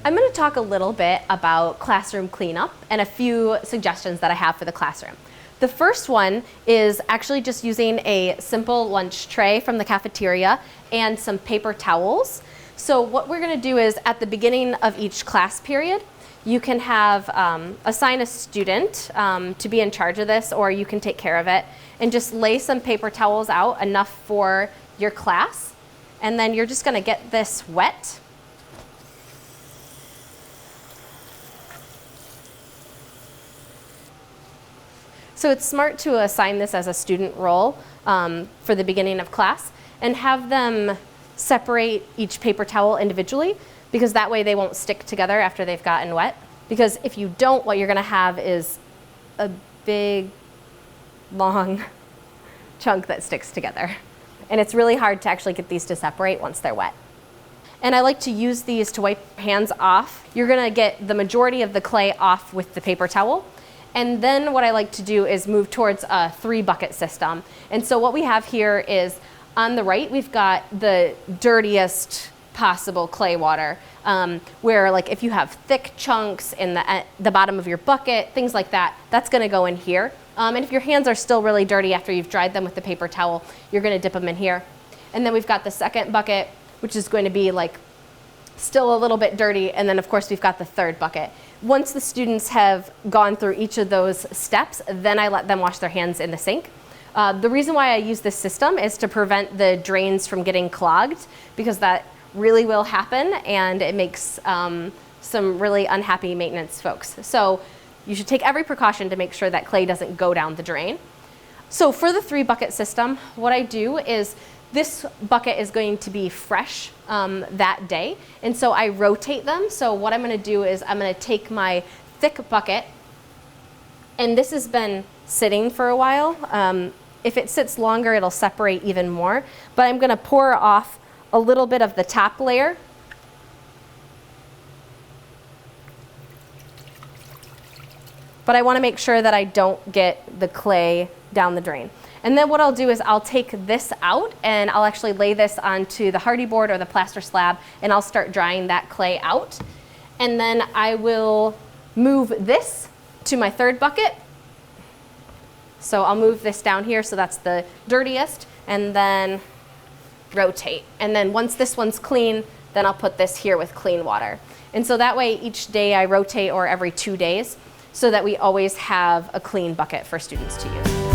I'm going to talk a little bit about classroom cleanup and a few suggestions that I have for the classroom. The first one is actually just using a simple lunch tray from the cafeteria and some paper towels. So what we're going to do is at the beginning of each class period, you can have assign a student to be in charge of this, or you can take care of it, and just lay some paper towels out, enough for your class. And then you're just going to get this wet. So it's smart to assign this as a student role for the beginning of class and have them separate each paper towel individually, because that way they won't stick together after they've gotten wet. Because if you don't, what you're going to have is a big, long chunk that sticks together. And it's really hard to actually get these to separate once they're wet. And I like to use these to wipe hands off. You're going to get the majority of the clay off with the paper towel. And then what I like to do is move towards a 3-bucket system. And so what we have here is, on the right, we've got the dirtiest possible clay water, where like if you have thick chunks in the bottom of your bucket, things like that, that's going to go in here. And if your hands are still really dirty after you've dried them with the paper towel, you're going to dip them in here. And then we've got the second bucket, which is going to be like still a little bit dirty. And then of course we've got the third bucket. Once the students have gone through each of those steps, then I let them wash their hands in the sink. The reason why I use this system is to prevent the drains from getting clogged, because that really will happen, and it makes some really unhappy maintenance folks. So you should take every precaution to make sure that clay doesn't go down the drain. So for the 3-bucket system, what I do is this bucket is going to be fresh that day, and so I rotate them. So what I'm going to do is I'm going to take my thick bucket, and this has been sitting for a while. If it sits longer, it'll separate even more, but I'm going to pour off a little bit of the top layer. But I want to make sure that I don't get the clay down the drain. And then what I'll do is I'll take this out, and I'll actually lay this onto the hardy board or the plaster slab, and I'll start drying that clay out. And then I will move this to my 3rd bucket. So I'll move this down here, so that's the dirtiest, and then rotate. And then once this one's clean, then I'll put this here with clean water. And so that way each day I rotate, or every 2 days, so that we always have a clean bucket for students to use.